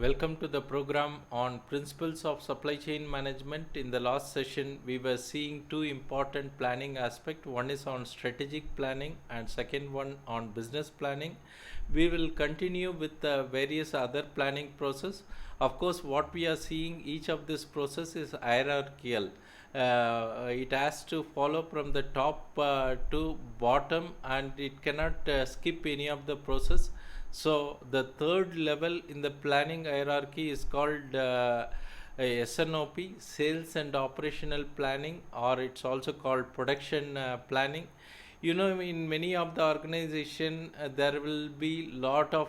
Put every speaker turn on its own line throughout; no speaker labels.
Welcome to the program on principles of supply chain management. In the last session, we were seeing two important planning aspects. One is on strategic planning and second one on business planning. We will continue with the various other planning process. Of course, what we are seeing each of this process is hierarchical. It has to follow from the top to bottom and it cannot skip any of the process. So the third level in the planning hierarchy is called SNOP, Sales and Operational Planning, or it's also called Production Planning. You know, in many of the organization, there will be lot of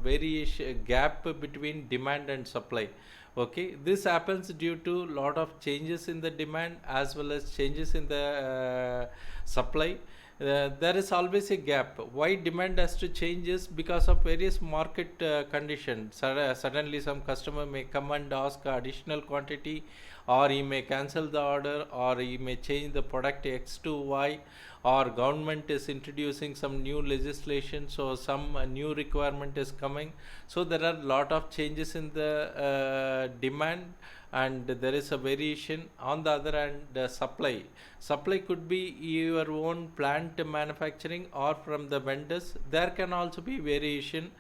variation gap between demand and supply. Okay, this happens due to lot of changes in the demand as well as changes in the supply. There is always a gap. Why demand has to change is because of various market conditions. Suddenly some customer may come and ask additional quantity, or he may cancel the order, or he may change the product X to Y, or government is introducing some new legislation, so some new requirement is coming. So there are lot of changes in the demand and there is a variation. On the other hand, supply could be your own plant manufacturing or from the vendors. There can also be variation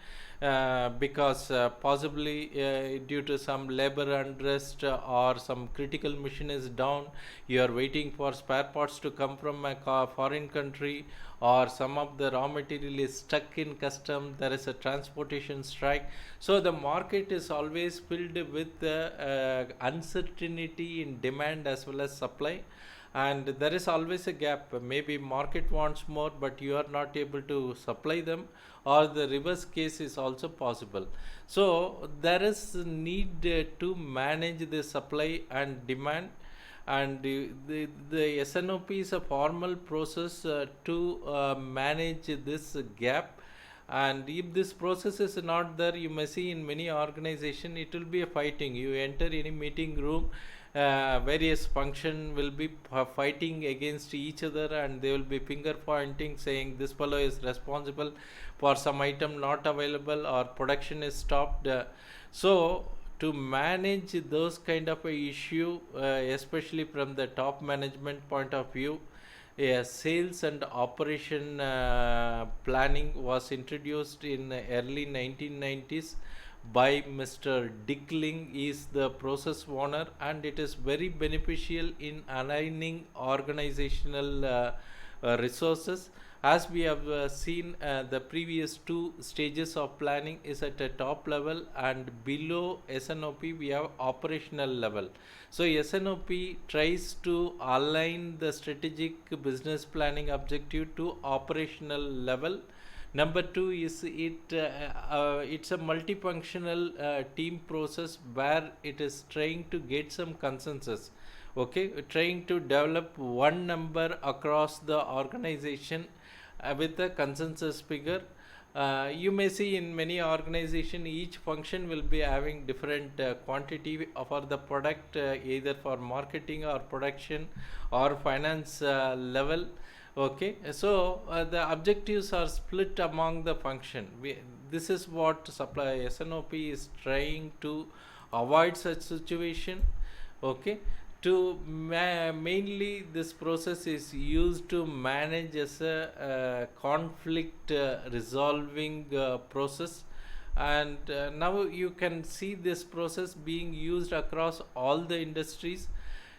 because possibly due to some labor unrest or some critical machine is down, you are waiting for spare parts to come from a foreign country, or some of the raw material is stuck in custom, there is a transportation strike. So the market is always filled with uncertainty in demand as well as supply, and there is always a gap. Maybe market wants more but you are not able to supply them, or the reverse case is also possible. So there is need to manage the supply and demand, and the SNOP is a formal process to manage this gap. And if this process is not there, you may see in many organization it will be a fighting. You enter any meeting room, various function will be fighting against each other, and they will be finger pointing saying this fellow is responsible for some item not available or production is stopped. So to manage those kind of a issue, especially from the top management point of view, a sales and operation planning was introduced in early 1990s by Mr. Dickling. Is the process owner, and it is very beneficial in aligning organizational resources. As we have seen, the previous two stages of planning is at a top level, and below SNOP we have operational level. So SNOP tries to align the strategic business planning objective to operational level. Number two is it's a multifunctional team process where it is trying to get some consensus. Okay, trying to develop one number across the organization with a consensus figure. You may see in many organization each function will be having different quantity for the product, either for marketing or production or finance level. Okay, so the objectives are split among the function. This is what supply SNOP is trying to avoid such situation. Okay, to mainly this process is used to manage as a conflict resolving process. And now you can see this process being used across all the industries,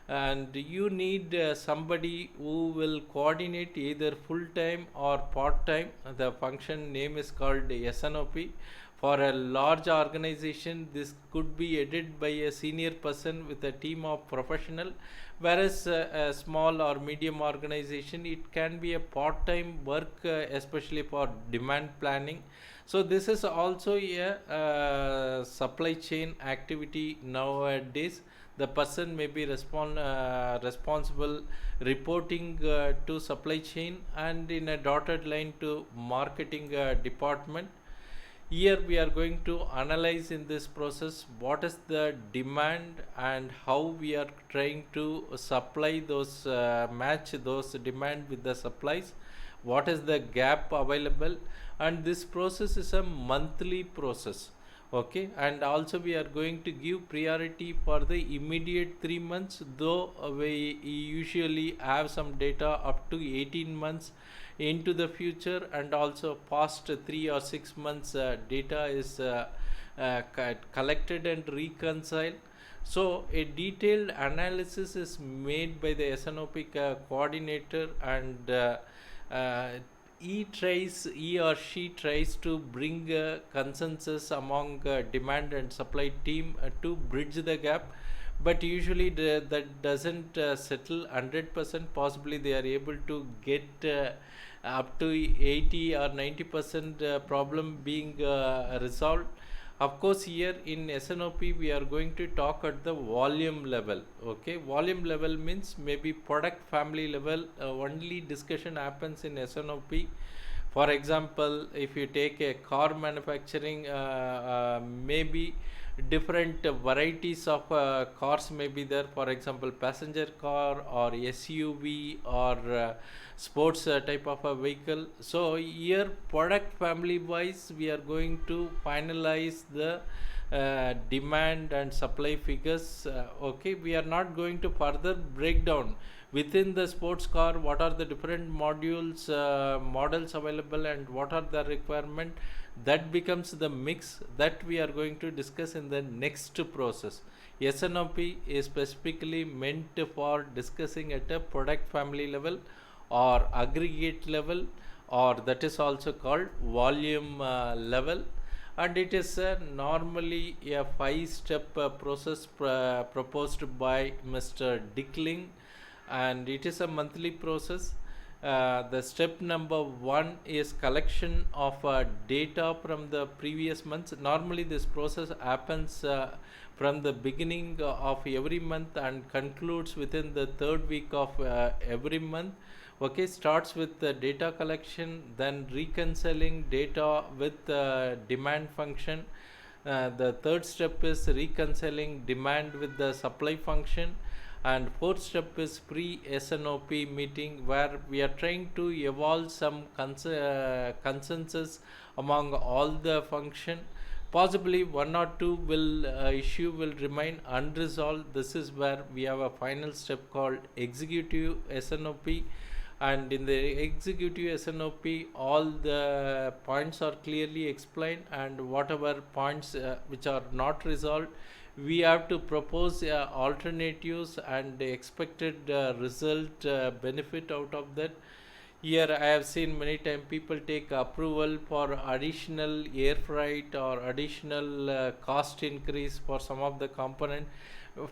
and you need somebody who will coordinate either full time or part time. The function name is called SNOP. For a large organization, this could be headed by a senior person with a team of professional, whereas a small or medium organization, it can be a part time work, especially for demand planning. So this is also a supply chain activity nowadays. The person may be responsible reporting to supply chain and in a dotted line to marketing department. Here we are going to analyze in this process what is the demand and how we are trying to supply those, match those demand with the supplies, what is the gap available. And this process is a monthly process. Okay, and also we are going to give priority for the immediate 3 months, though we usually have some data up to 18 months into the future, and also past 3 or 6 months data is collected and reconciled. So a detailed analysis is made by the SNOP coordinator, and uh, he or she tries to bring a consensus among demand and supply team to bridge the gap, but usually that doesn't settle 100%. Possibly they are able to get up to 80 or 90% problem being resolved. Of course, here in SNOP, we are going to talk at the volume level. Okay, volume level means maybe product family level. Only discussion happens in SNOP. For example, if you take a car manufacturing, maybe different varieties of cars may be there. For example, passenger car or SUV or sports type of a vehicle. So here, product family wise, we are going to finalize the demand and supply figures. Okay, we are not going to further break down within the sports car what are the different modules, models available, and what are the requirement. That becomes the mix that we are going to discuss in the next process. SNOP is specifically meant for discussing at a product family level or aggregate level, or that is also called volume level. And it is normally a 5 step process proposed by Mr. Dickling, and it is a monthly process. The step number one is collection of data from the previous months. Normally this process happens from the beginning of every month and concludes within the third week of every month. Okay, starts with the data collection, then reconciling data with demand function. The third step is reconciling demand with the supply function, and fourth step is pre-SNOP meeting, where we are trying to evolve some consensus among all the function. Possibly one or two will issue will remain unresolved. This is where we have a final step called executive SNOP, and in the executive SNOP all the points are clearly explained, and whatever points which are not resolved, we have to propose alternatives and the expected result benefit out of that. Here I have seen many times people take approval for additional air freight or additional cost increase for some of the component.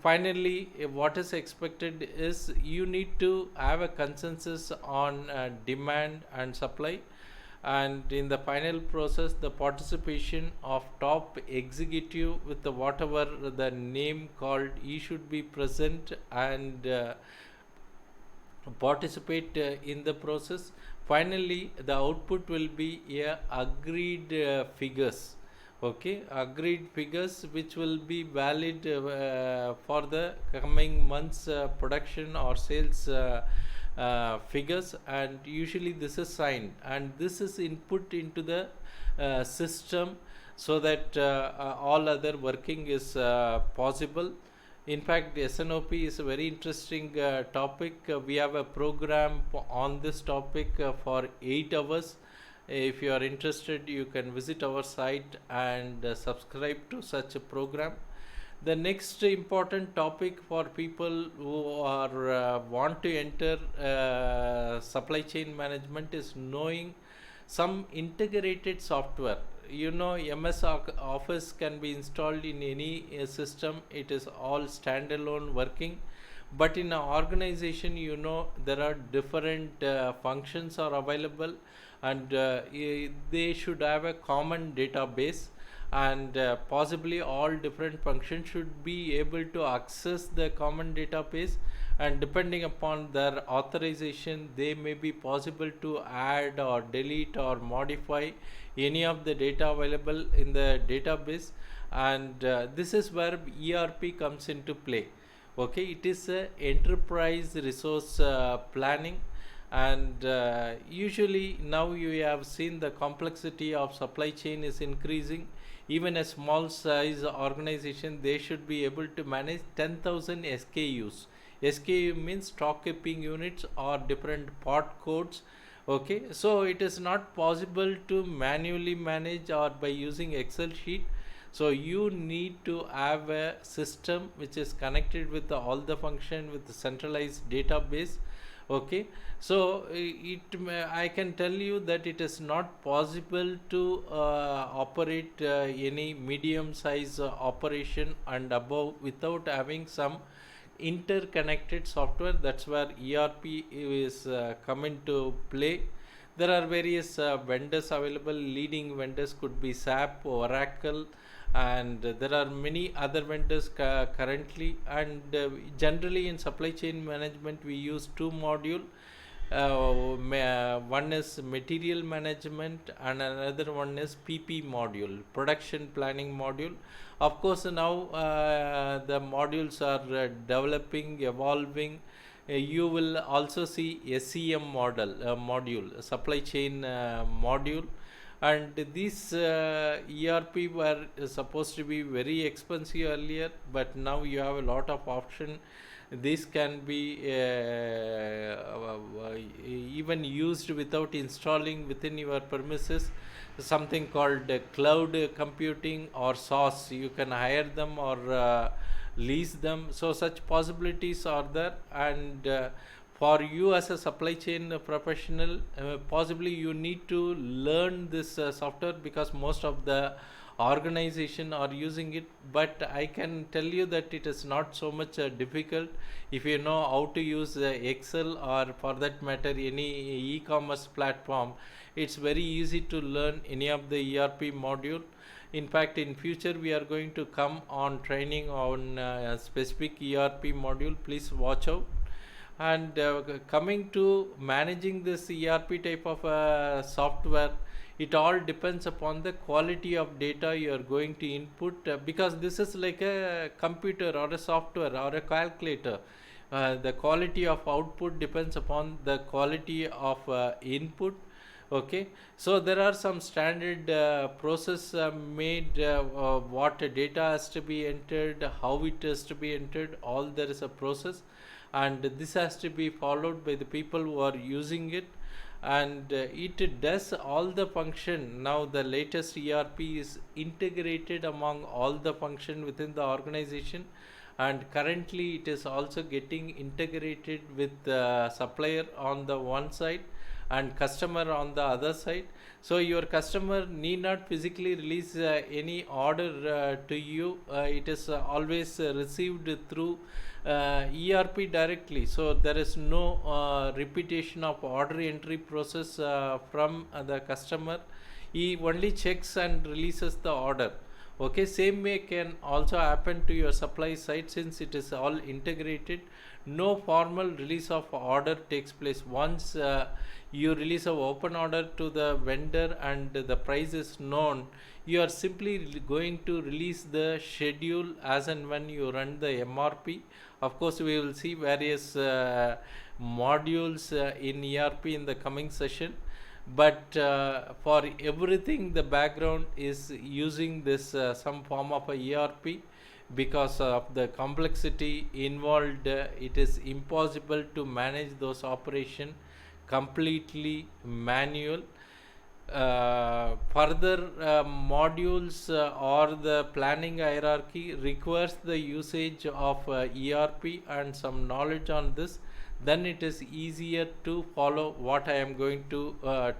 Finally, what is expected is you need to have a consensus on demand and supply, and in the final process the participation of top executive with the whatever the name called, he should be present and participate in the process. Finally, the output will be a agreed figures. Okay, agreed figures which will be valid for the coming months production or sales figures, and usually this is signed and this is input into the system, so that all other working is possible. In fact, SNOP is a very interesting topic. We have a program on this topic for 8 hours. If you are interested, you can visit our site and subscribe to such a program. The next important topic for people who are want to enter supply chain management is knowing some integrated software. You know, MS Office can be installed in any system. It is all standalone working. But in an organization, you know, there are different functions are available, and they should have a common database, and possibly all different functions should be able to access the common database, and depending upon their authorization they may be possible to add or delete or modify any of the data available in the database. And this is where ERP comes into play. Okay, it is a enterprise resource planning, and usually now you have seen the complexity of supply chain is increasing. even a small size organization, they should be able to manage 10,000 SKUs. SKU means stock keeping units or different part codes. Okay, so it is not possible to manually manage or by using Excel sheet. So you need to have a system which is connected with all the function with the centralized database. Okay, so I can tell you that it is not possible to operate any medium size operation and above without having some interconnected software. That's where ERP is come into play. There are various vendors available. Leading vendors could be SAP, Oracle, and there are many other vendors currently. And generally in supply chain management we use two module. One is material management and another one is PP module, production planning module. Of course now the modules are developing, evolving. You will also see SEM module, supply chain module. And these ERP were supposed to be very expensive earlier, but now you have a lot of option. This can be even used without installing within your premises. Something called cloud computing or SaaS. You can hire them or lease them. So such possibilities are there. And for you as a supply chain professional, possibly you need to learn this software because most of the organization are using it. But I can tell you that it is not so much difficult if you know how to use Excel, or for that matter any e-commerce platform. It's very easy to learn any of the ERP module. In fact, in future we are going to come on training on a specific ERP module. Please watch out. And coming to managing this ERP type of software, it all depends upon the quality of data you are going to input, because this is like a computer or a software or a calculator. The quality of output depends upon the quality of input. Okay, so there are some standard process made, what data has to be entered, how it has to be entered, all there is a process, and this has to be followed by the people who are using it. And it does all the function. Now the latest ERP is integrated among all the function within the organization, and currently it is also getting integrated with the supplier on the one side and customer on the other side. So your customer need not physically release any order to you. It is always received through ERP directly. So there is no repetition of order entry process from the customer. He only checks and releases the order. Okay, same way can also happen to your supply side. Since it is all integrated, no formal release of order takes place. Once you release an open order to the vendor and the price is known, you are simply going to release the schedule as and when you run the MRP. Of course, we will see various modules in ERP in the coming session. But for everything, the background is using this some form of a ERP. Because of the complexity involved, it is impossible to manage those operations completely manual. Further modules or the planning hierarchy requires the usage of ERP and some knowledge on this. Then it is easier to follow what I am going to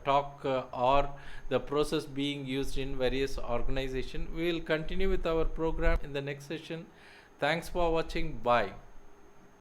talk or the process being used in various organizations. We will continue with our program in the next session. Thanks for watching. Bye.